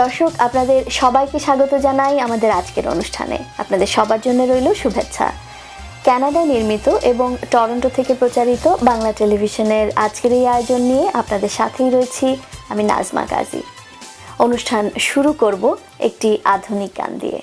দর্শক, আপনাদের সবাইকে স্বাগত জানাই আমাদের আজকের অনুষ্ঠানে। আপনাদের সবার জন্য রইল শুভেচ্ছা। কানাডায় নির্মিত এবং টরন্টো থেকে প্রচারিত বাংলা টেলিভিশনের আজকের এই আয়োজন নিয়ে আপনাদের সাথেই রয়েছি আমি নাজমা গাজী। অনুষ্ঠান শুরু করব একটি আধুনিক গান দিয়ে।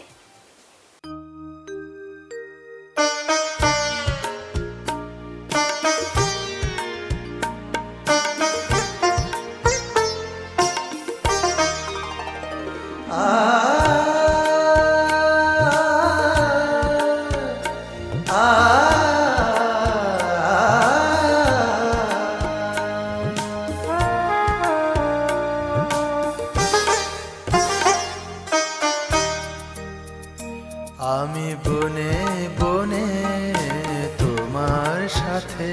আমি বনে বনে তোমার সাথে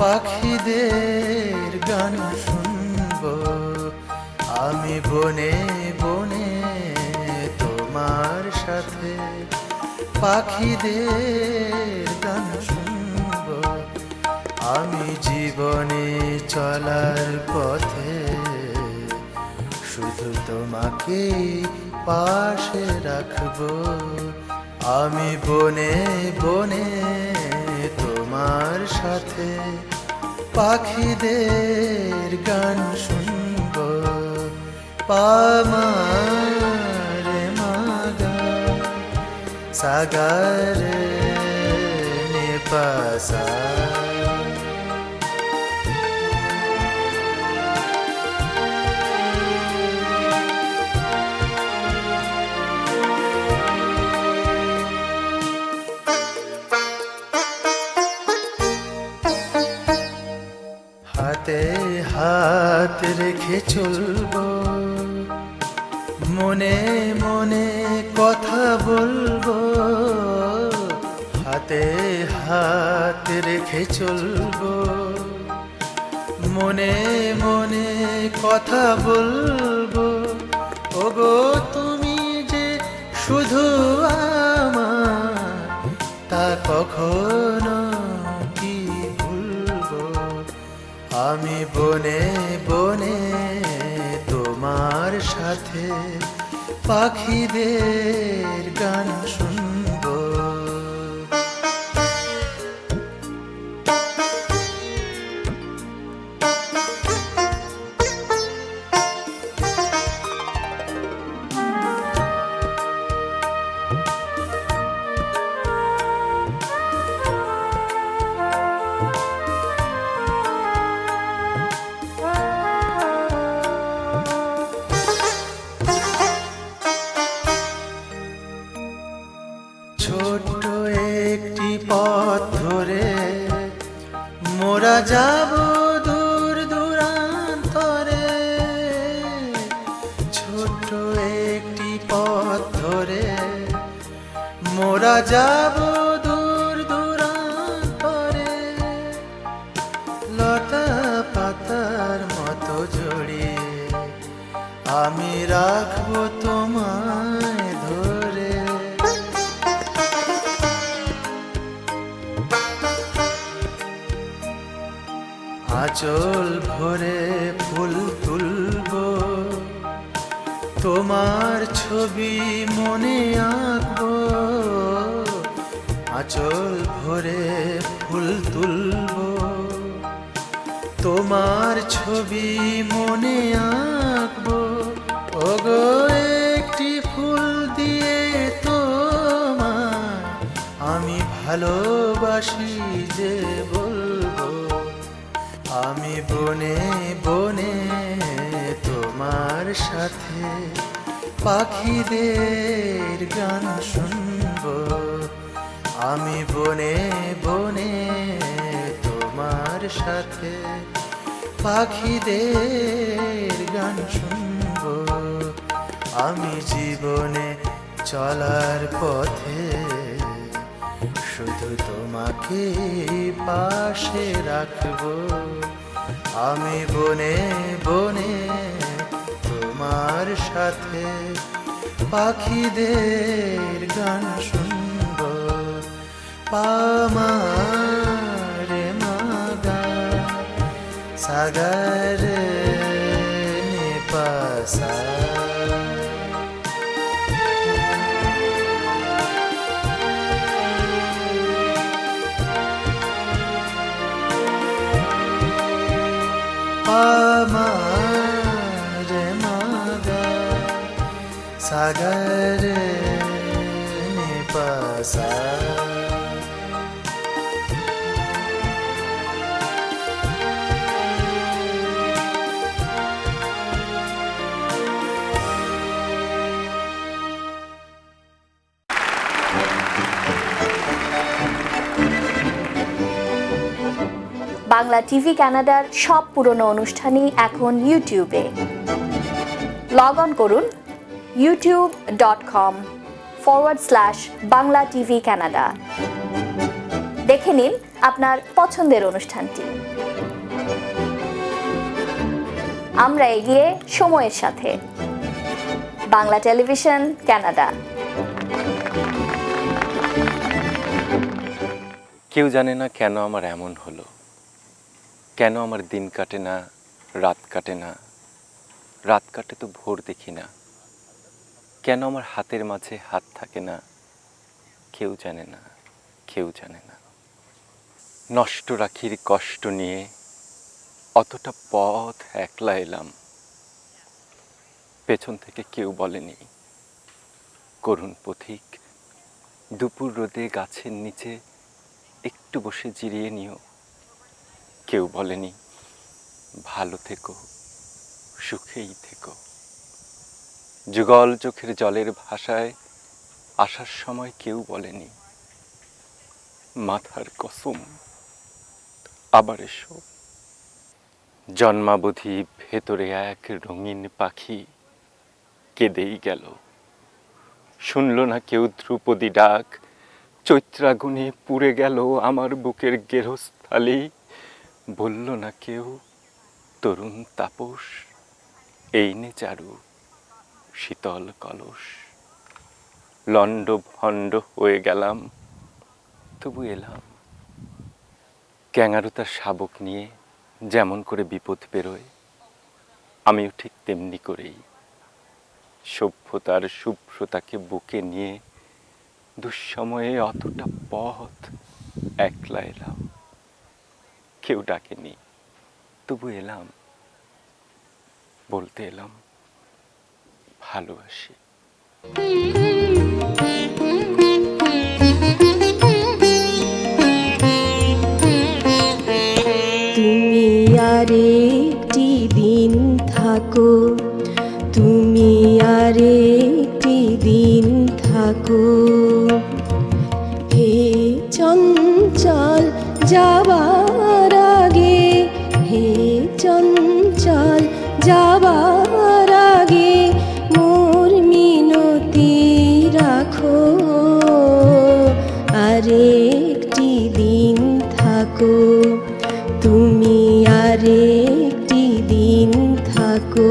পাখিদের গান শুনব। আমি বনে বনে তোমার সাথে পাখিদের গান শুনব। আমি জীবনে চলার পথে শুধু তোমাকে পাশে রাখবো। আমি বনে বনে তোমার সাথে পাখিদের গান শুনব। পামারে মাগা সাগরে নিপাসা। হাতে হাত রেখে চলবো, মনে মনে কথা বলবো। হাতে হাত রেখে চলবো, মনে মনে কথা বলবো। ওগো তুমি যে শুধু আমার, তা কখনো কি ভুলবো। আমি বনে বনে তোমার সাথে পাখিদের গান শুনবো। ছোট্ট একটি পথ ধরে মোরা যাব দূর দূরান্তরে। ছোট্ট একটি পথ ধরে মোরা যাব দূর দূরান্তরে। লতা পাতার মতো জড়িয়ে আমি রাখবো তোমায় ধরে। আঁচল ভরে ফুল তুলবো, তোমার ছবি মনে আঁকবো। আঁচল ভরে ফুল তুলবো, তোমার ছবি মনে আঁকবো। ওগো একটি ফুল দিয়ে তোমার আমি ভালোবাসি যে বলবো। আমি বনে বনে তোমার সাথে পাখিদের গান শুনব। আমি বনে বনে তোমার সাথে পাখিদের গান শুনব। আমি জীবনে চলার পথে শুধু তোমাকে পাশে রাখবো। আমি বনে বনে তোমার সাথে পাখিদের গান শুনব। পামারে মাগা সাগরে নিপাসা। सागर ने पासा বাংলা টিভি কানাডার সব পুরনো অনুষ্ঠানই এখন ইউটিউবে। লগ অন করুন youtube.com/বাংলা টিভি কানাডা। দেখে নিন আপনার পছন্দের অনুষ্ঠানটি। আমরা এগিয়ে সময়ের সাথে। Bangla television Canada. কেউ জানে না কেন আমার এমন হলো, কেন আমার দিন কাটে না, রাত কাটে না, রাত কাটে তো ভোর দেখি না, কেন আমার হাতের মাঝে হাত থাকে না, কেউ জানে না, কেউ জানে না। নষ্ট রাখির কষ্ট নিয়ে অতটা পথ একলা এলাম, পেছন থেকে কেউ বলেনি করুণ পথিক, দুপুর রোদে গাছের নিচে একটু বসে জিরিয়ে নিও। কেউ বলেনি ভালো থেকো, সুখেই থেকো। যুগল চোখের জলের ভাষায় আসার সময় কেউ বলেনি মাথার কসম আবার এসো। জন্মাবধি ভেতরে এক রঙিন পাখি কেঁদেই গেল, শুনল না কেউ ধ্রুপদী ডাক, চৈত্রাগুনে পুড়ে গেল আমার বুকের গেরস্থালি। বলল না কেউ তরুণ তাপস এই নে চারু শীতল কলস। লণ্ড ভণ্ড হয়ে গেলাম, তবু এলাম। ক্যাঙারুতার শাবক নিয়ে যেমন করে বিপদ বেরোয়, আমিও ঠিক তেমনি করেই সভ্যতার শুভ্রতাকে বুকে নিয়ে দুঃসময়ে অতটা পথ একলা এলাম। কেউ ডাকেনি, তবু এলাম, বলতে এলাম ভালোবাসি। তুমি আরেকটি দিন থাকো, তুমি আরেকটি দিন থাকো, হে চঞ্চল যাবার আগে, হে চঞ্চল যাবার আগে মোর মিনতি রাখো, আরেকটি দিন থাকো, তুমি আরেকটি দিন থাকো।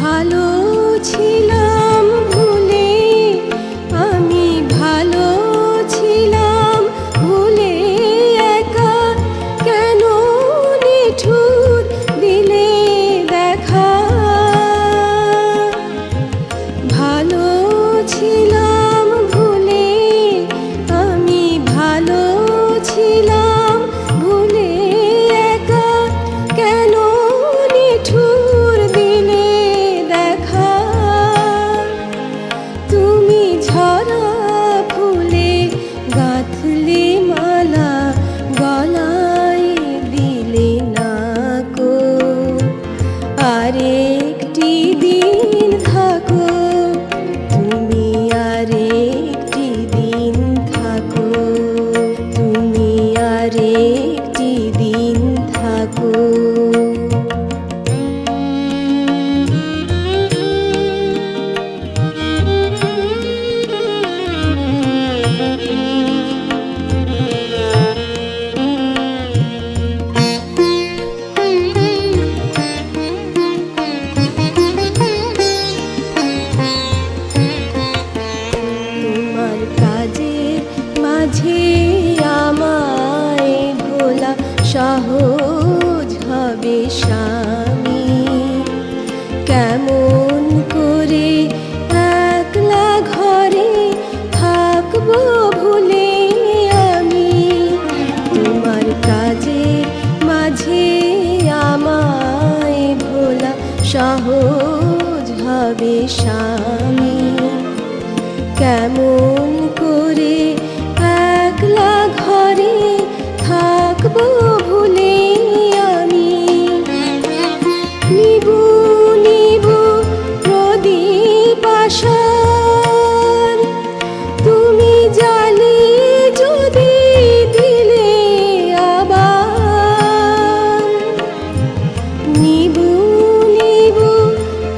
ভালো ছিলাম ভুলে, আমি ভালো ছিলাম ভুলে, একা কেন নিঠুর দিলে দেখা। ভালো ছিলাম ভুলে, আমি ভালো ছিলাম ভুলে, একা কেন নিঠুর দিলে দেখা। তুমি ঝরা ফুলে গাঁথলে মালা, গলায় দিলে না কো, আরেকটি দিন থাকো, তুমি আরেকটি দিন থাকো, তুমি আরেকটি দিন থাকো। তোমার কাজের মাঝে আমায় ভোলা সহজ হবে স্বামী কেমন করে একলা ঘরে থাকবো ভুলে আমি তোমার কাজের মাঝে আমায় ভোলা সহজ হবে স্বামী কেমন করে একলা ঘরে থাকবো ভুলে আমি নিবু নিবু প্রদীপ আশার তুমি জ্বালিয়ে যদি দিলে আবার নিবু নিবু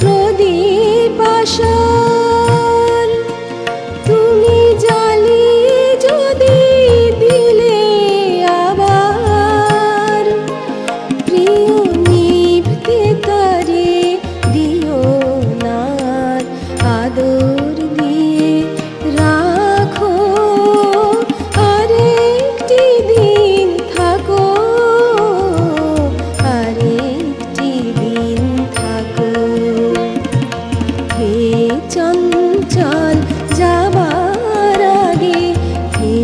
প্রদীপ আশার তুমি জ্বালিয়ে যদি দিলে আবার প্রিয় নিভতে তারে দিও না আদর দিয়ে রাখো আরেকটি দিন থাকো আরেকটি দিন থাকো হে চঞ্চল যাবার আগে হে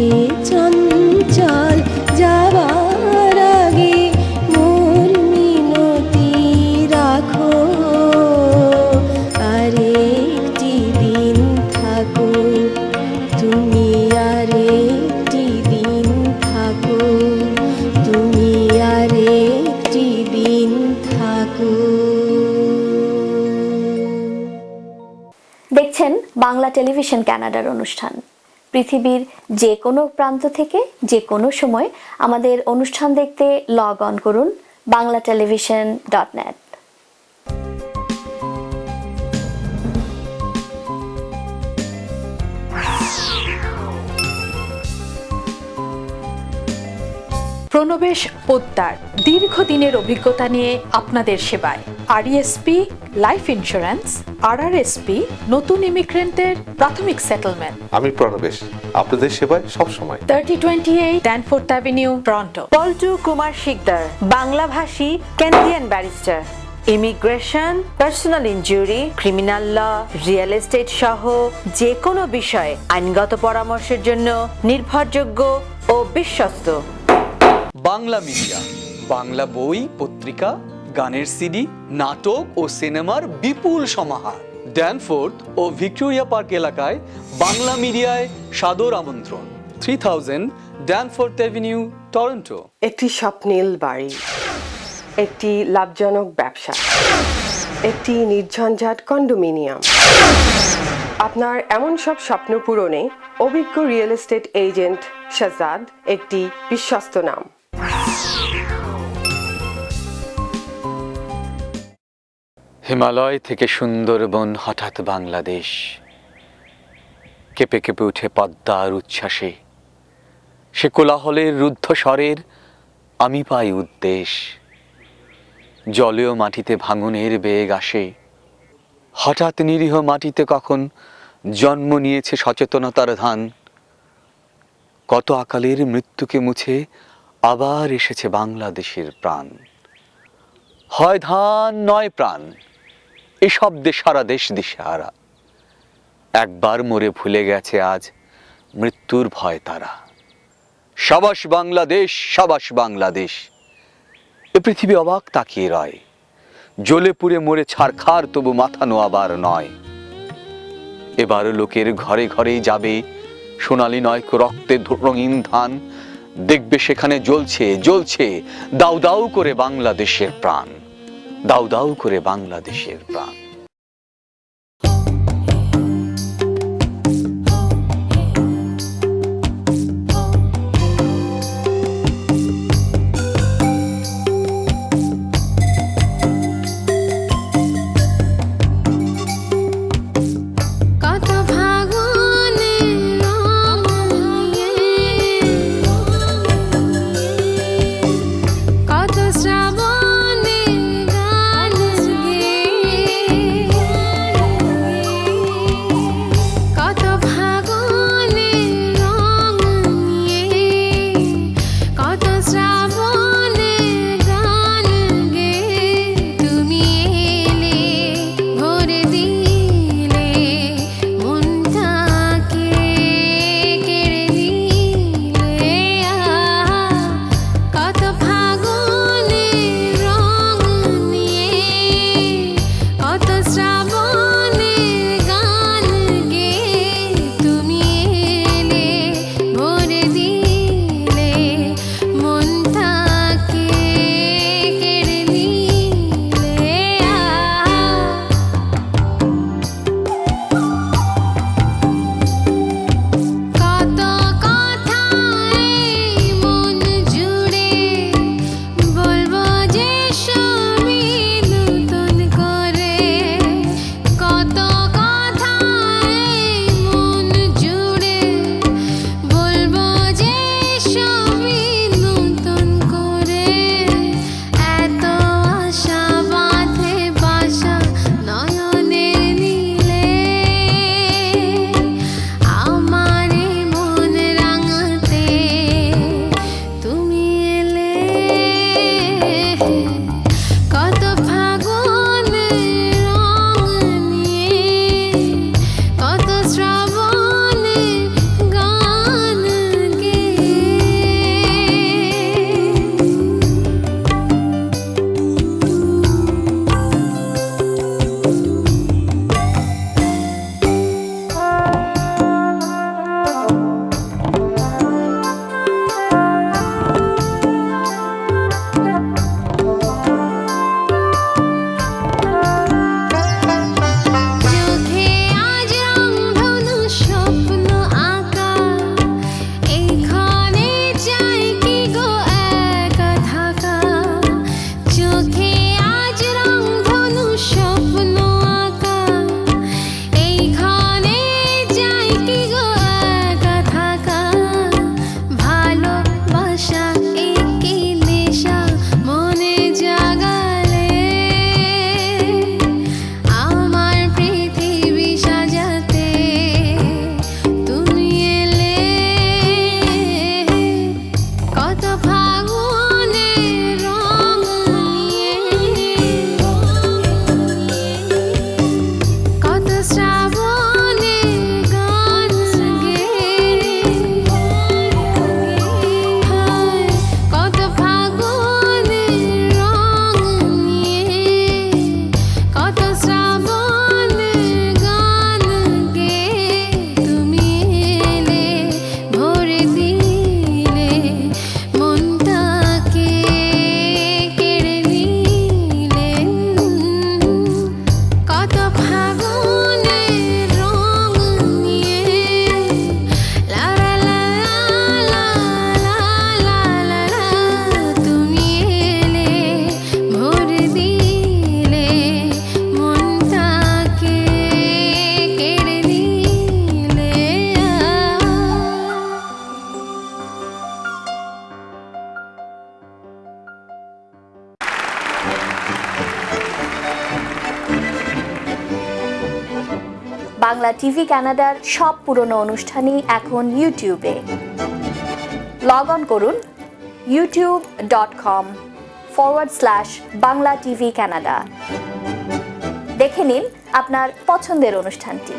চঞ্চল যাবার আগে মোর মিনতি রাখো আরেকটি দিন থাকো তুমি আরেকটি দিন থাকো তুমি আরেকটি দিন থাকো দেখছেন বাংলা টেলিভিশন কানাডার অনুষ্ঠান। পৃথিবীর যে কোনো প্রান্ত থেকে যে কোনো সময় আমাদের অনুষ্ঠান দেখতে লগ অন করুন banglatelevision.net। প্রণবেশ পোদ্দার দীর্ঘদিনের অভিজ্ঞতা নিয়ে আপনাদের সেবায় আরইএসপি লাইফ ইন্স্যুরেন্স, আরআরএসপি, নতুন ইমিগ্রেন্টের প্রাথমিক সেটেলমেন্ট। আমি প্রণবেশ, আপনাদের সেবায় সবসময়। 3028 Danforth avenue, Toronto. Paltu Kumar Sikdar, বাংলাভাষী Canadian barrister, immigration, personal injury, criminal law, real estate সহ যে কোনো বিষয়ে আইনগত পরামর্শের জন্য নির্ভরযোগ্য ও বিশ্বস্ত। বাংলা মিডিয়া, বাংলা বই, পত্রিকা, গানের সিডি, নাটক ও সিনেমার বিপুল সমাহার। ড্যানফোর্থ ও ভিক্টোরিয়া পার্ক এলাকায় বাংলা মিডিয়ায় সাদর আমন্ত্রণ। 3000 ড্যানফোর্থ অ্যাভিনিউ, টরন্টো। একটি স্বপ্নীল বাড়ি, একটি লাভজনক ব্যবসা, একটি নির্ঝঞ্ঝাট কন্ডোমিনিয়াম। আপনার এমন সব স্বপ্ন পূরণে অভিজ্ঞ রিয়েল এস্টেট এজেন্ট শাহজাদ একটি বিশ্বস্ত নাম। হিমালয় থেকে সুন্দরবন হঠাৎ বাংলাদেশ, কেঁপে কেঁপে উঠে পদ্মার উচ্ছ্বাসে, সে কোলাহলের রুদ্ধ স্বরের আমি পাই উদ্দেশ। জলীয় মাটিতে ভাঙনের বেগ আসে, হঠাৎ নিরীহ মাটিতে কখন জন্ম নিয়েছে সচেতনতার ধান। কত আকালের মৃত্যুকে মুছে আবার এসেছে বাংলাদেশের প্রাণ। হয় ধান নয় প্রাণ, এ শব্দে সারা দেশ দিশেহারা। একবার মরে ভুলে গেছে আজ মৃত্যুর ভয় তারা। সাবাস বাংলাদেশ, সাবাস বাংলাদেশ। এ পৃথিবী অবাক তাকিয়ে রয়, জ্বলে পুড়ে মরে ছারখার তবু মাথা নোয়াবার নয়। এবার লোকের ঘরে ঘরেই যাবে সোনালী নয় রক্তে রঙিন ধান। দেখবে সেখানে জ্বলছে জ্বলছে দাউ দাউ করে বাংলাদেশের প্রাণ, দাউ দাউ করে বাংলাদেশের প্রাণ। কত শ্রাবণে গান গে বাংলা টিভি কানাডার সব পুরনো অনুষ্ঠানই এখন ইউটিউবে। লগ অন করুন youtube.com/বাংলা টিভি কানাডা। দেখে নিন আপনার পছন্দের অনুষ্ঠানটি।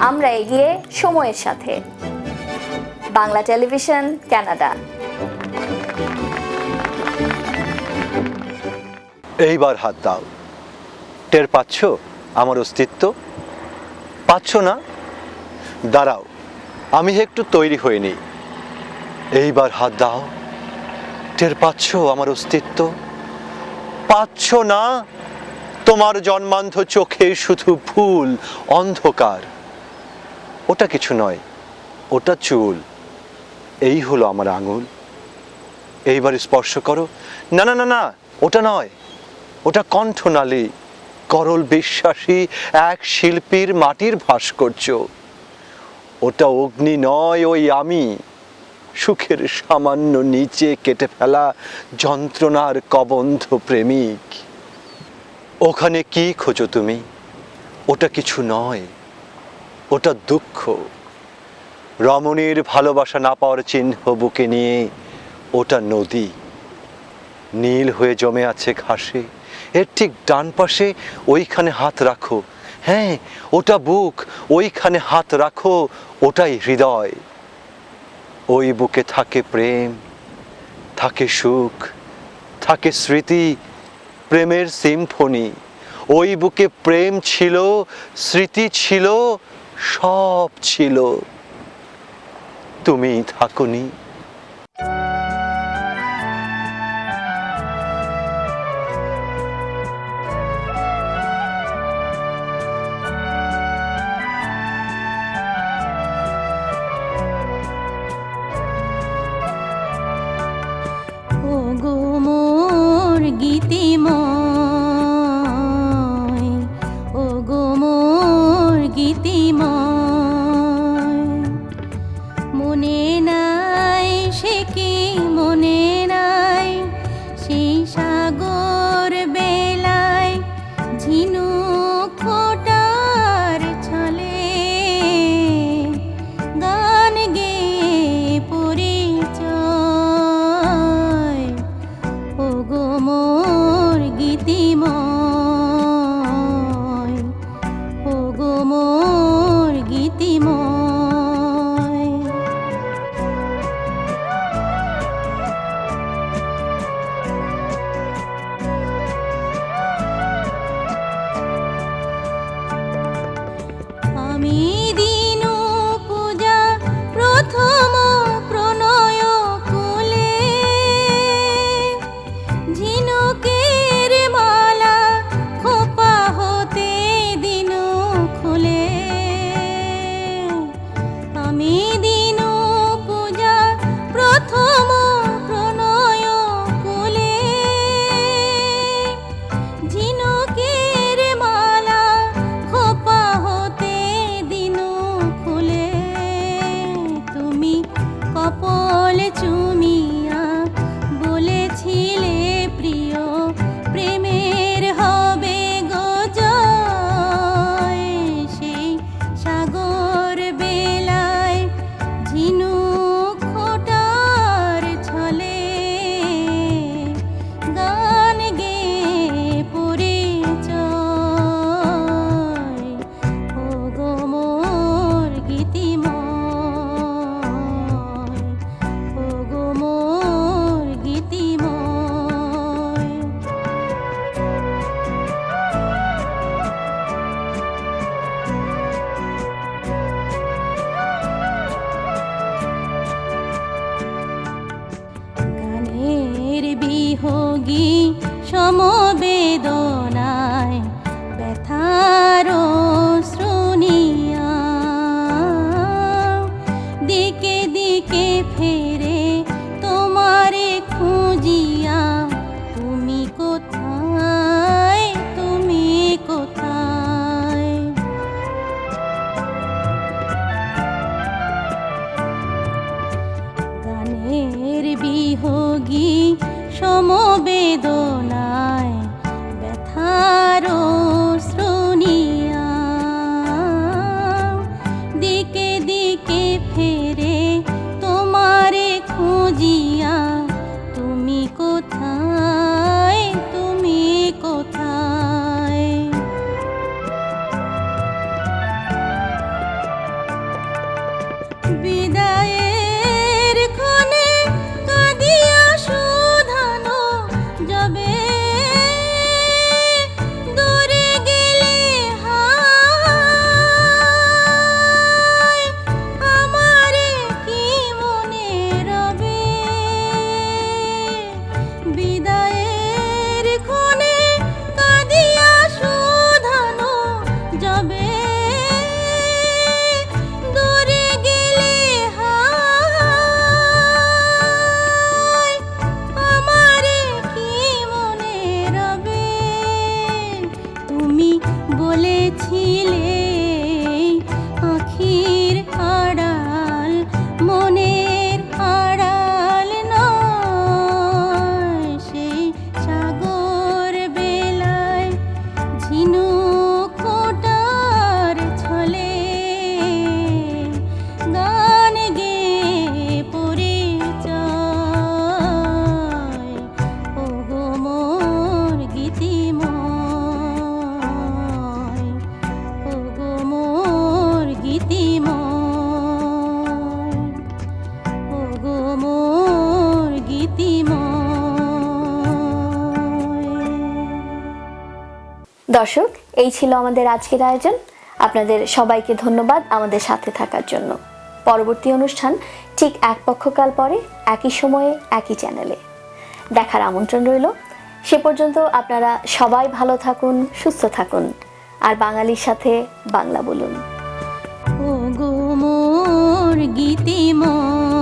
আমরা এগিয়ে সময়ের সাথে। Bangla television Canada. এইবার হাত দাও। টের পাচ্ছ আমার অস্তিত্ব? পাচ্ছ না? দাঁড়াও, আমি একটু তৈরি হয়ে নিই। এইবার হাত দাও। টের পাচ্ছ আমার অস্তিত্ব? পাচ্ছ না? তোমার জন্মান্ধ চোখে শুধু ভুল, অন্ধকার। ওটা কিছু নয়, ওটা চুল। এই হলো আমার আঙুল। এইবার স্পর্শ করো। না না না না, ওটা নয়, ওটা কণ্ঠনালী, করল বিশ্বাসী এক শিল্পীর মাটির ভাস্কর্য। ওটা অগ্নি নয়, ওই আমি, সুখের সামান্য নিচে কেটে ফেলা যন্ত্রণার কবন্ধ প্রেমিক। ওখানে কি খোঁজো তুমি? ওটা কিছু নয়, ওটা দুঃখ। রমণীর ভালোবাসা না পাওয়ার চিহ্ন বুকে নিয়ে ওটা নদী, নীল হয়ে জমে আছে ঘাসে। এর ঠিক ডান পাশে ওইখানে হাত রাখো। হ্যাঁ, ওটা বুক, ওইখানে হাত রাখো, ওটাই হৃদয়। ওই বুকে থাকে প্রেম, থাকে সুখ, থাকে স্মৃতি, প্রেমের সিম্ফনি। ওই বুকে প্রেম ছিল, স্মৃতি ছিল, সব ছিল। তুমি থাকোনি। ওগো মোর গীতিময়, ওগো মোর গীতিময়, মনে নাই সে কি মনে নাই সেই সাগর বেলায় ঝিনুক ফোটার ছলে গান গেয়ে পরিচয়। ওগো মোর গীতিময়, ওগো মোর গীতিময়। আমি দিনু পূজা প্রথম প্রণয় কুলে ঝিনুকের মালা খোপা হতে দিনু খুলে। আমি দিনু পূজা প্রথম প্রণয় কুলে ঝিনুকের মালা খোপা হতে দিনু খুলে। তুমি কপল চুমিয়া বলেছিলে প্রিয় প্রেমের হবে গো জয়। সেই সাগর বেলায় ঝিনুক ফোটার ছলে গান গেয়ে পরিচয়। ওগো মোর গীতিময়, ওগো মোর গীতিময়। গানের বিহোগী সমবেদনায় ব্যথার শ্রুনিয়া দিকে দিকে ফেরে তোমারে খুঁজিয়া। তুমি কোথায়, তুমি কোথায়? গানের বিহোগী সমবেদনায় ব্যথার শ্রু দর্শক, এই ছিল আমাদের আজকের আয়োজন। আপনাদের সবাইকে ধন্যবাদ আমাদের সাথে থাকার জন্য। পরবর্তী অনুষ্ঠান ঠিক এক পক্ষকাল পরে একই সময়ে একই চ্যানেলে দেখার আমন্ত্রণ রইল। সে পর্যন্ত আপনারা সবাই ভালো থাকুন, সুস্থ থাকুন, আর বাঙালির সাথে বাংলা বলুন। ও গো মোর গীতিময়